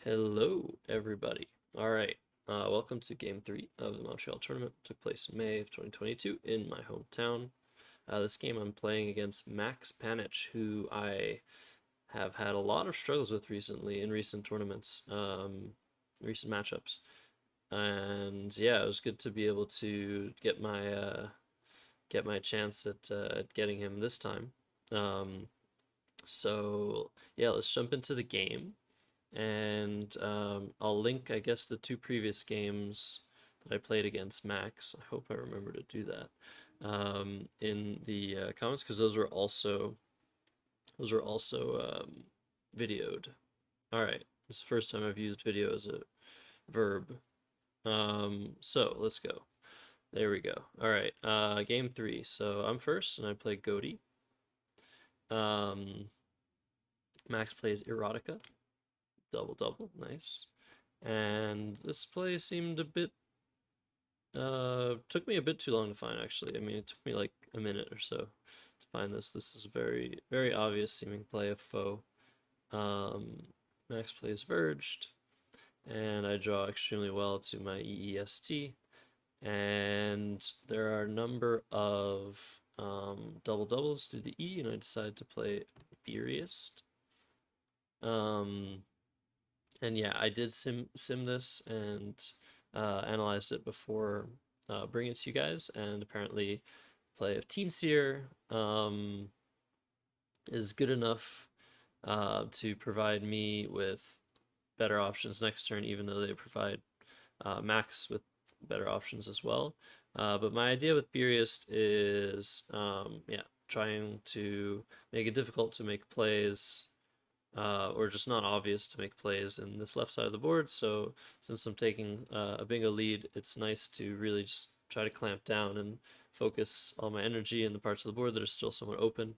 Hello, everybody. All right. Welcome to Game 3 of the Montreal tournament. Took place in May of 2022 in my hometown. This game I'm playing against Max Panitch, who I have had a lot of struggles with recently in recent tournaments, recent matchups. And yeah, it was good to be able to get my chance at getting him this time. So yeah, let's jump into the game. And I'll link, I guess, the two previous games that I played against Max. I hope I remember to do that in the comments because those were also videoed. All right, this is the first time I've used video as a verb. So let's go. There we go. All right, game 3. So I'm first, and I play Goaty. Um, Max plays Erotica. Double double, nice. And this play seemed a bit took me a bit too long to find actually. I mean, it took me like a minute or so to find this. This is very, very obvious seeming play of foe. Max plays Verged, and I draw extremely well to my EEST. And there are a number of double doubles through the E, and I decide to play Beeriest. And yeah, I did sim this and analyzed it before bringing it to you guys. And apparently, play of Team Seer is good enough to provide me with better options next turn, even though they provide Max with better options as well. But my idea with Beeriest is, yeah, trying to make it difficult to make plays or just not obvious to make plays in this left side of the board. So since I'm taking a bingo lead, it's nice to really just try to clamp down and focus all my energy in the parts of the board that are still somewhat open.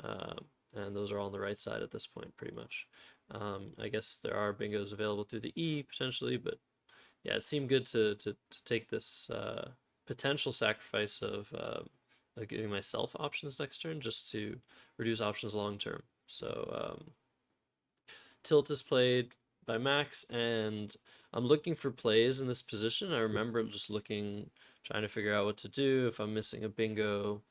Uh, and those are all on the right side at this point, pretty much. I guess there are bingos available through the E potentially, but yeah, it seemed good to take this potential sacrifice of giving myself options next turn just to reduce options long term. So Tilt is played by Max, and I'm looking for plays in this position. I remember just looking, trying to figure out what to do if I'm missing a bingo.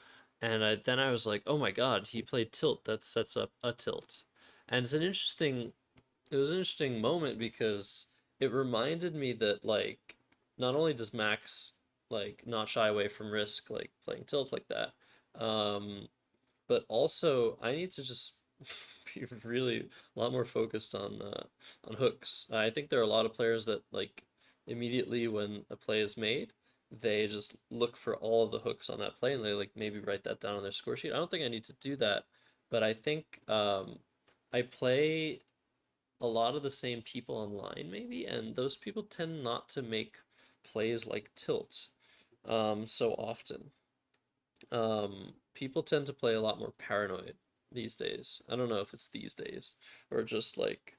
And then I was like, oh my god, he played tilt. That sets up a tilt. And it was an interesting moment because it reminded me that, like, not only does Max, like, not shy away from risk, like, playing tilt like that, um, but also I need to just be really a lot more focused on hooks. I think there are a lot of players that like immediately when a play is made, they just look for all of the hooks on that play and they like maybe write that down on their score sheet. I don't think I need to do that, but I think I play a lot of the same people online maybe, and those people tend not to make plays like tilt so often. People tend to play a lot more paranoid these days. I don't know if it's these days or just like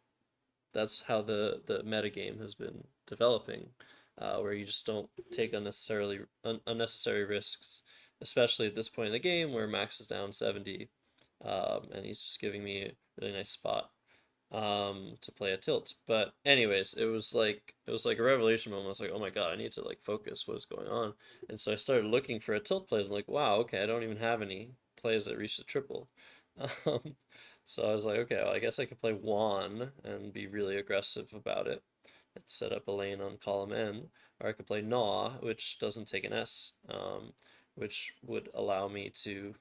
that's how the meta game has been developing, where you just don't take unnecessary risks, especially at this point in the game where Max is down 70, and he's just giving me a really nice spot to play a tilt. But anyways, it was like a revelation moment. I was like, oh my god, I need to like focus what is going on. And so I started looking for a tilt plays. I'm like, wow, okay, I don't even have any plays that reach the triple. Um, so I was like, okay, well, I guess I could play Juan and be really aggressive about it and set up a lane on column N, or I could play Gnaw, which doesn't take an S, which would allow me to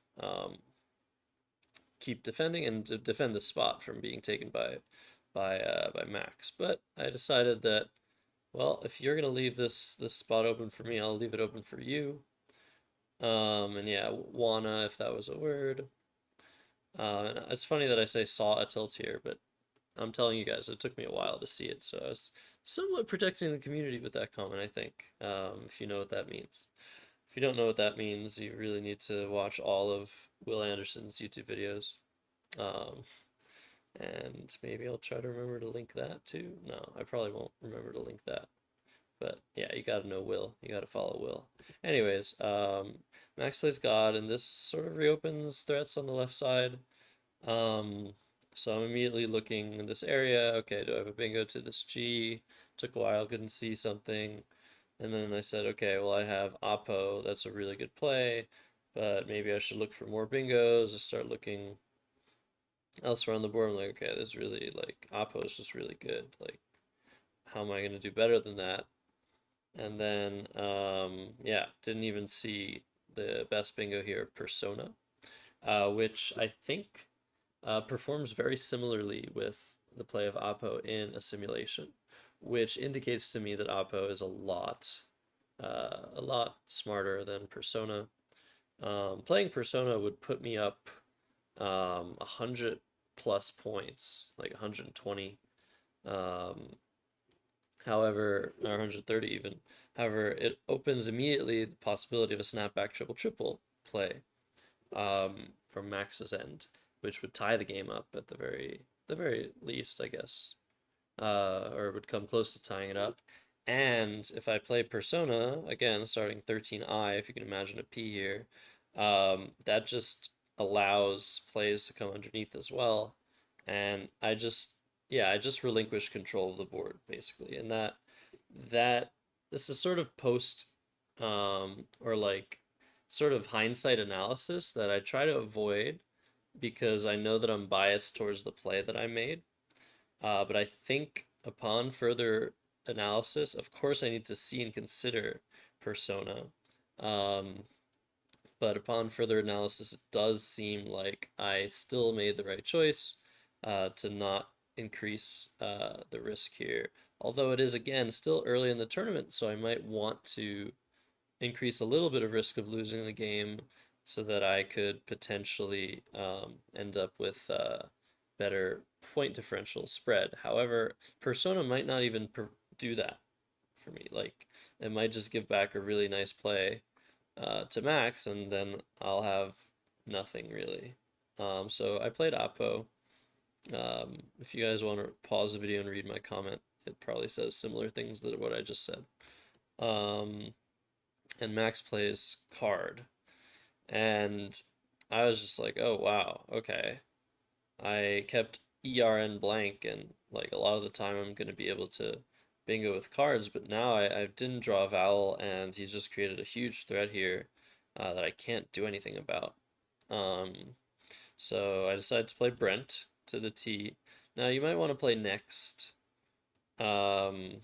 keep defending and to defend the spot from being taken by Max. But I decided that, well, if you're gonna leave this spot open for me, I'll leave it open for you. And yeah, wanna if that was a word. And it's funny that I say saw a tilt here, but I'm telling you guys, it took me a while to see it, so I was somewhat protecting the community with that comment, I think, if you know what that means. If you don't know what that means, you really need to watch all of Will Anderson's YouTube videos. Um, and maybe I'll try to remember to link that too. No, I probably won't remember to link that. But yeah, you gotta know Will. You gotta follow Will. Anyways, Max plays God, and this sort of reopens threats on the left side. Um, So I'm immediately looking in this area. Okay, do I have a bingo to this G? Took a while, couldn't see something. And then I said, okay, well, I have Oppo. That's a really good play, but maybe I should look for more bingos. I start looking elsewhere on the board. I'm like, okay, this really, like, Oppo is just really good. Like, how am I going to do better than that? And then, yeah, didn't even see the best bingo here of Persona, which I think performs very similarly with the play of Oppo in a simulation, which indicates to me that Oppo is a lot smarter than Persona. Playing Persona would put me up 100 plus points, like 120. Um, However, or 130 even. However, it opens immediately the possibility of a snapback triple triple play from Max's end, which would tie the game up at the very least, I guess, or would come close to tying it up. And if I play Persona again, starting 13I, if you can imagine a P here, that just allows plays to come underneath as well, and I just relinquish control of the board basically, and that this is sort of post or like sort of hindsight analysis that I try to avoid because I know that I'm biased towards the play that I made. But I think upon further analysis, of course, I need to see and consider persona. Um, but upon further analysis, it does seem like I still made the right choice to not increase the risk here. Although it is, again, still early in the tournament, so I might want to increase a little bit of risk of losing the game so that I could potentially end up with better point differential spread. However, Persona might not even do that for me. Like, it might just give back a really nice play to Max, and then I'll have nothing really. So I played Oppo. If you guys want to pause the video and read my comment, it probably says similar things to what I just said. And Max plays card. And I was just like, oh wow, okay. I kept ERN blank, and like a lot of the time I'm gonna be able to bingo with cards, but now I didn't draw a vowel, and he's just created a huge threat here that I can't do anything about. Um, so I decided to play Brent to the T. Now you might want to play next um,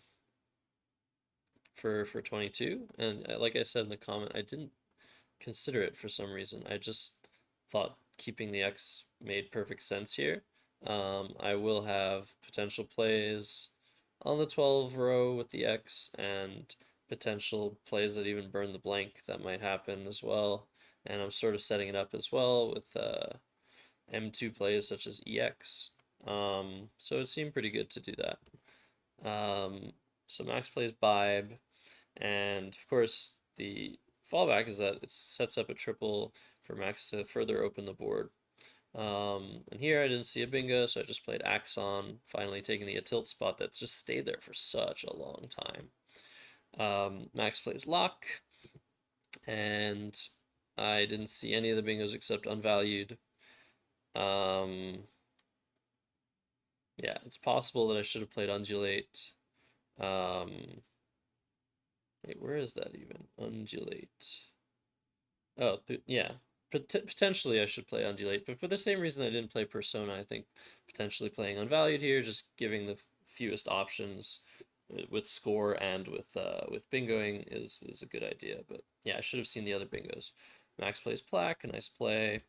for 22, and like I said in the comment, I didn't consider it for some reason. I just thought keeping the X made perfect sense here. I will have potential plays on the 12 row with the X and potential plays that even burn the blank that might happen as well. And I'm sort of setting it up as well with M2 plays such as EX. So it seemed pretty good to do that. So Max plays Bibe, and of course the fallback is that it sets up a triple for Max to further open the board. And here I didn't see a bingo, so I just played Axon, finally taking the tilt spot that's just stayed there for such a long time. Max plays Lock, and I didn't see any of the bingos except unvalued. Yeah, it's possible that I should have played Undulate. Wait, where is that even? Undulate. Oh, yeah. Potentially I should play Undulate, but for the same reason I didn't play Persona, I think potentially playing Unvalued here, just giving the fewest options with score and with bingoing is a good idea. But yeah, I should have seen the other bingos. Max plays Plaque, a nice play.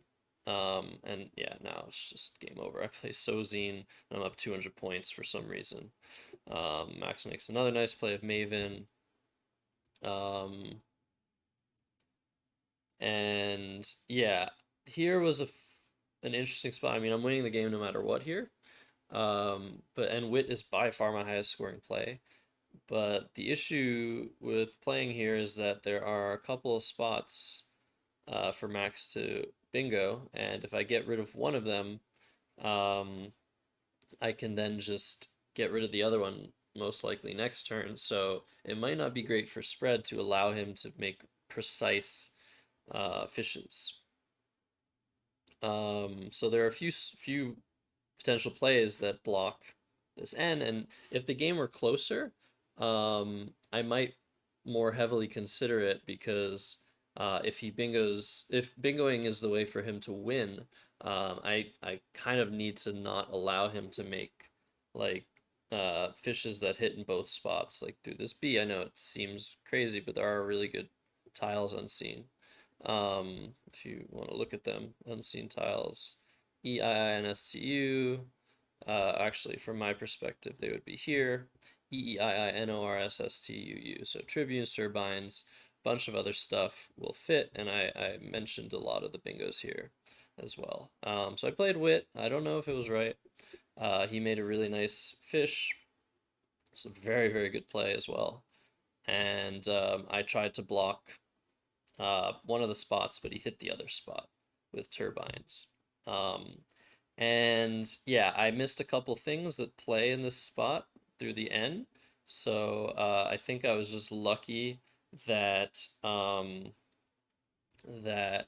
And yeah, now it's just game over. I play Sozine, and I'm up 200 points for some reason. Max makes another nice play of Maven. And yeah, here was an interesting spot. I mean, I'm winning the game no matter what here. And Wit is by far my highest scoring play. But the issue with playing here is that there are a couple of spots for Max to bingo, and if I get rid of one of them, I can then just get rid of the other one most likely next turn. So it might not be great for spread to allow him to make precise fishes. So there are a few potential plays that block this N. And if the game were closer, I might more heavily consider it because if bingoing is the way for him to win, I kind of need to not allow him to make like fishes that hit in both spots, like through this B. I know it seems crazy, but there are really good tiles unseen. If you want to look at them, unseen tiles, EIINSTU. Actually, from my perspective, they would be here. EEIINORSSTUU. So tribunes, turbines, bunch of other stuff will fit, and I mentioned a lot of the bingos here as well. So I played wit. I don't know if it was right. He made a really nice fish. It's a very, very good play as well. And I tried to block one of the spots, but he hit the other spot with turbines. Um, and yeah, I missed a couple things that play in this spot through the N. So I think I was just lucky that that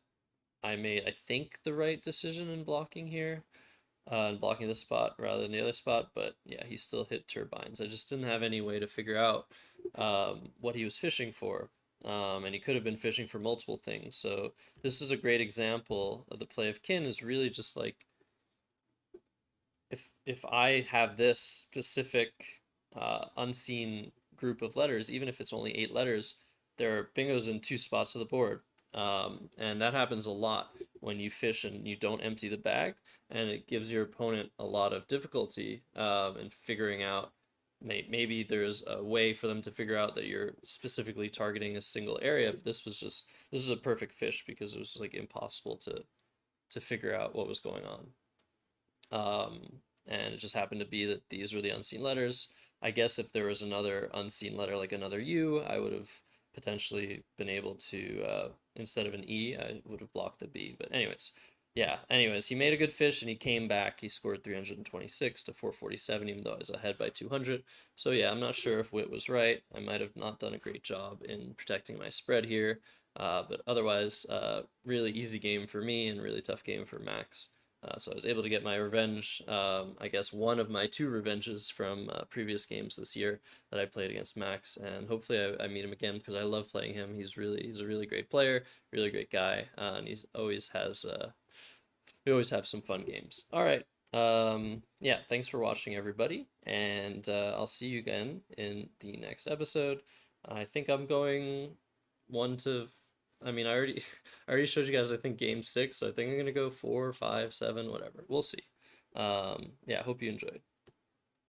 I made, I think, the right decision in blocking here, and blocking this spot rather than the other spot. But yeah, he still hit turbines. I just didn't have any way to figure out what he was fishing for. And he could have been fishing for multiple things. So this is a great example of the play of kin is really just like if I have this specific unseen group of letters, even if it's only 8 letters, there are bingos in 2 spots of the board. And that happens a lot when you fish and you don't empty the bag, and it gives your opponent a lot of difficulty in figuring out. Maybe there's a way for them to figure out that you're specifically targeting a single area, but this is a perfect fish because it was like impossible to figure out what was going on. And it just happened to be that these were the unseen letters. I guess if there was another unseen letter, like another U, I would have potentially been able to, instead of an E, I would have blocked the B. But anyways, yeah, anyways, he made a good fish and he came back. He scored 326 to 447, even though I was ahead by 200. So yeah, I'm not sure if Wit was right. I might have not done a great job in protecting my spread here. But otherwise, really easy game for me and really tough game for Max. So I was able to get my revenge. I guess one of my 2 revenges from previous games this year that I played against Max, and hopefully I meet him again because I love playing him. He's a really great player, really great guy, and we always have some fun games. All right. Yeah, thanks for watching, everybody, and I'll see you again in the next episode. I think I'm going one to. I mean, I already showed you guys. I think game 6. So I think I'm gonna go 4, 5, 7, whatever. We'll see. Yeah, hope you enjoyed.